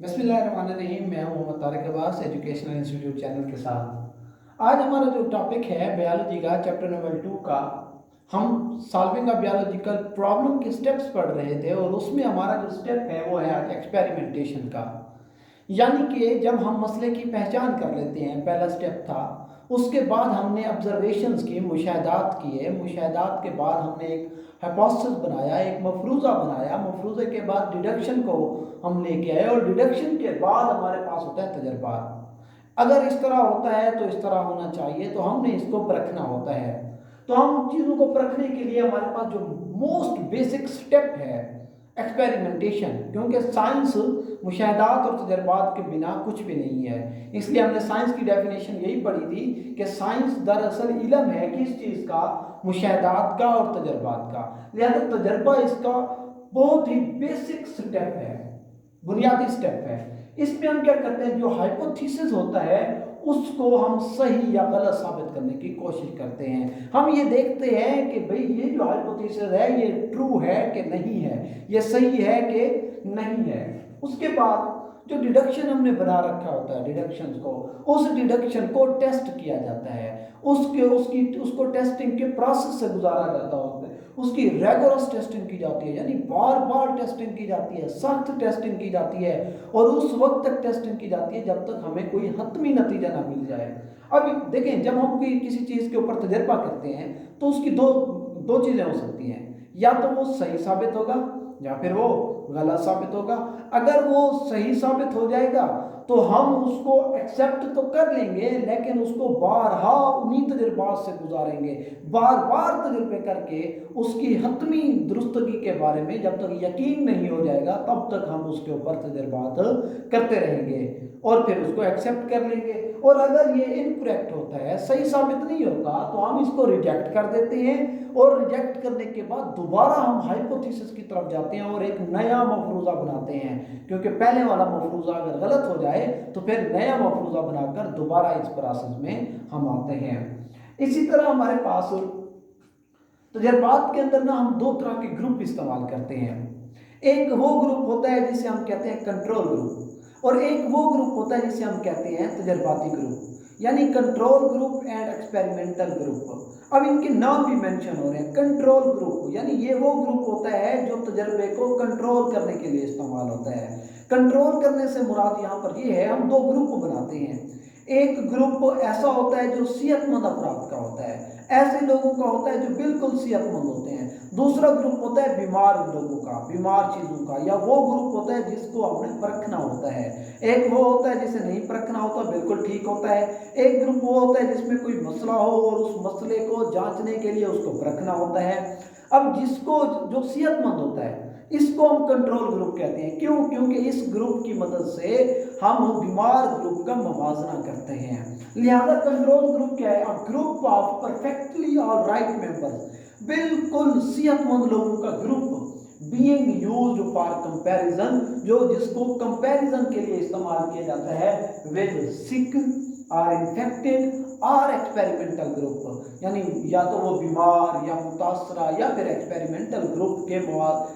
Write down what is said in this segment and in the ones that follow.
بسم اللہ الرحمن الرحیم، میں ہوں محمد طارق عباس ایجوکیشنل انسٹیٹیوٹ چینل کے ساتھ۔ آج ہمارا جو ٹاپک ہے بیالوجی کا چیپٹر نمبر 2 کا، ہم سالونگ آف بیالوجیکل پرابلم کے سٹیپس پڑھ رہے تھے، اور اس میں ہمارا جو سٹیپ ہے وہ ہے ایکسپیریمنٹیشن کا۔ یعنی کہ جب ہم مسئلے کی پہچان کر لیتے ہیں، پہلا سٹیپ تھا، اس کے بعد ہم نے آبزرویشنز کی، مشاہدات کیے، مشاہدات کے بعد ہم نے ایک ہائپوتھیسس بنایا، ایک مفروضہ بنایا، مفروضے کے بعد ڈیڈکشن کو ہم لے کے آئے، اور ڈیڈکشن کے بعد ہمارے پاس ہوتا ہے تجربات۔ اگر اس طرح ہوتا ہے تو اس طرح ہونا چاہیے، تو ہم نے اس کو پرکھنا ہوتا ہے۔ تو ہم چیزوں کو پرکھنے کے لیے ہمارے پاس جو موسٹ بیسک سٹیپ ہے ایکسپیریمنٹیشن، کیونکہ سائنس مشاہدات اور تجربات کے بنا کچھ بھی نہیں ہے۔ اس لیے ہم نے سائنس کی ڈیفینیشن یہی پڑھی تھی کہ سائنس دراصل علم ہے کس چیز کا؟ مشاہدات کا اور تجربات کا۔ لہذا تجربہ اس کا بہت ہی بیسک سٹیپ ہے، بنیادی سٹیپ ہے۔ اس میں ہم کیا کرتے ہیں، جو ہائپوتھیسس ہوتا ہے اس کو ہم صحیح یا غلط ثابت کرنے کی کوشش کرتے ہیں۔ ہم یہ دیکھتے ہیں کہ بھئی یہ جو ہائپوتھیسس ہے یہ ٹرو ہے کہ نہیں ہے، یہ صحیح ہے کہ نہیں ہے۔ اس کے بعد جو ڈیڈکشن ہم نے بنا رکھا ہوتا ہے، ڈیڈکشنز کو، اس ڈیڈکشن کو ٹیسٹ کیا جاتا ہے، اس کو ٹیسٹنگ کے پروسیس سے گزارا جاتا ہوتا ہے، اس کی ریگورس ٹیسٹنگ کی جاتی ہے، یعنی بار بار ٹیسٹنگ کی جاتی ہے، سخت ٹیسٹنگ کی جاتی ہے، اور اس وقت تک ٹیسٹنگ کی جاتی ہے جب تک ہمیں کوئی حتمی نتیجہ نہ مل جائے۔ اب دیکھیں، جب ہم کسی چیز کے اوپر تجربہ کرتے ہیں تو اس کی دو چیزیں ہو سکتی ہیں، یا تو وہ صحیح ثابت ہوگا یا پھر وہ غلط ثابت ہوگا۔ اگر وہ صحیح ثابت ہو جائے گا تو ہم اس کو ایکسیپٹ تو کر لیں گے، لیکن اس کو بارہا انہی تجربات سے گزاریں گے، بار بار تجربے کر کے اس کی حتمی درستگی کے بارے میں جب تک یقین نہیں ہو جائے گا تب تک ہم اس کے اوپر تجربات کرتے رہیں گے اور پھر اس کو ایکسیپٹ کر لیں گے۔ اور اگر یہ انکریکٹ ہوتا ہے، صحیح ثابت نہیں ہوتا، تو ہم اس کو ریجیکٹ کر دیتے ہیں، اور ریجیکٹ کرنے کے بعد دوبارہ ہم ہائپوتھیسس کی طرف جاتے ہیں اور ایک نیا مفروضہ بناتے ہیں، کیونکہ پہلے والا مفروضہ اگر غلط ہو جائے تو پھر نیا مفروضہ بنا کر دوبارہ اس پروسیس میں ہم آتے ہیں۔ اسی طرح ہمارے پاس تجربات کے اندر ہم دو طرح کے گروپ استعمال کرتے ہیں۔ ایک وہ گروپ ہوتا ہے جسے ہم کہتے ہیں کنٹرول گروپ، اور ایک وہ گروپ ہوتا ہے جسے ہم کہتے ہیں تجرباتی گروپ، یعنی control group and experimental group. اب ان کے نام بھی مینشن ہو رہے ہیں۔ کنٹرول گروپ یعنی یہ وہ گروپ ہوتا ہے جو تجربے کو کنٹرول کرنے کے لیے استعمال ہوتا ہے۔ کنٹرول کرنے سے مراد یہاں پر یہ ہے، ہم دو گروپ بناتے ہیں۔ ایک گروپ ایسا ہوتا ہے جو صحت مند افراد کا ہوتا ہے، ایسے لوگوں کا ہوتا ہے جو بالکل صحت مند ہوتے ہیں۔ دوسرا گروپ ہوتا ہے بیمار لوگوں کا، بیمار چیزوں کا، یا وہ گروپ ہوتا ہے جس کو ہم نے پرکھنا ہوتا ہے۔ ایک وہ ہوتا ہے جسے نہیں پرکھنا ہوتا، بالکل ٹھیک ہوتا ہے۔ ایک گروپ وہ ہوتا ہے جس میں کوئی مسئلہ ہو اور اس مسئلے کو جانچنے کے لیے اس کو پرکھنا ہوتا ہے۔ اب جس کو جو صحت مند ہوتا ہے اس کو ہم کنٹرول گروپ کہتے ہیں۔ کیوں؟ کیونکہ اس گروپ کی مدد سے ہم بیمار گروپ کا موازنہ کرتے ہیں۔ لہذا کنٹرول گروپ کیا ہے؟ Group of perfectly all right members, بالکل صحت مند لوگوں کا group, being used for comparison, جس کو کمپیریزن کے لیے استعمال کیا جاتا ہے with sick are infected are experimental group, یعنی یا تو وہ بیمار یا متاثرہ یا پھر ایکسپیریمنٹل گروپ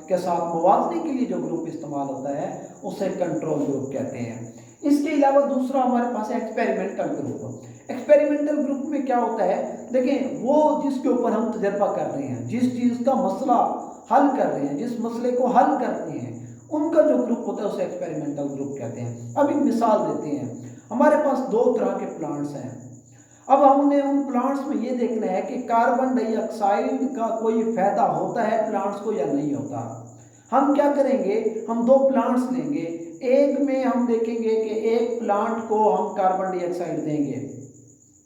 کے ساتھ موازنے کے لیے جو گروپ استعمال ہوتا ہے اسے کنٹرول گروپ کہتے ہیں۔ اس کے علاوہ دوسرا ہمارے پاس ہے ایکسپیریمنٹل گروپ۔ ایکسپیریمنٹل گروپ میں کیا ہوتا ہے؟ دیکھیں، وہ جس کے اوپر ہم تجربہ کر رہے ہیں، جس چیز کا مسئلہ حل کر رہے ہیں، جس مسئلے کو حل کرتے ہیں، ان کا جو گروپ ہوتا ہے اسے ایکسپیریمنٹل گروپ کہتے ہیں۔ اب ایک مثال دیتے ہیں۔ ہمارے پاس دو طرح کے پلانٹس ہیں۔ اب ہم نے ان پلانٹس میں یہ دیکھنا ہے کہ کاربن ڈائی آکسائڈ کا کوئی فائدہ ہوتا ہے پلانٹس کو یا نہیں ہوتا۔ ہم کیا کریں گے؟ ہم دو پلانٹس لیں گے، ایک میں ہم دیکھیں گے کہ ایک پلانٹ کو ہم کاربن ڈائی آکسائڈ دیں گے،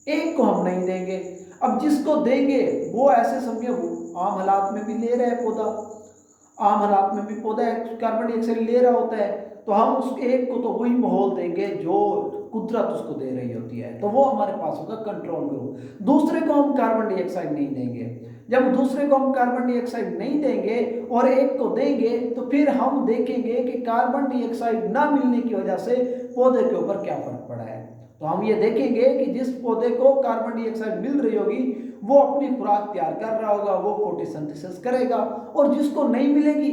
ایک کو ہم نہیں دیں گے۔ اب جس کو دیں گے وہ ایسے سمجھے وہ عام حالات میں بھی لے رہا ہے پودا، عام حالات میں بھی پودا کاربن ڈائی آکسائڈ لے رہا ہوتا ہے، تو ہم اس ایک کو تو وہی ماحول دیں گے جو قدرت اس کو دے رہی ہوتی ہے، تو وہ ہمارے پاس ہوگا کنٹرول گروپ۔ دوسرے کو ہم کاربن ڈائی آکسائڈ نہیں دیں گے۔ جب دوسرے کو ہم کاربن ڈائی آکسائڈ نہیں دیں گے اور ایک کو دیں گے تو پھر ہم دیکھیں گے کہ کاربن ڈائی آکسائڈ نہ ملنے کی وجہ سے پودے کے اوپر کیا فرق پڑا ہے۔ تو ہم یہ دیکھیں گے کہ جس پودے کو کاربن ڈائی آکسائڈ مل رہی ہوگی وہ اپنی خوراک تیار کر رہا ہوگا، وہ فوٹو سنتھسس کرے گا، اور جس کو نہیں ملے گی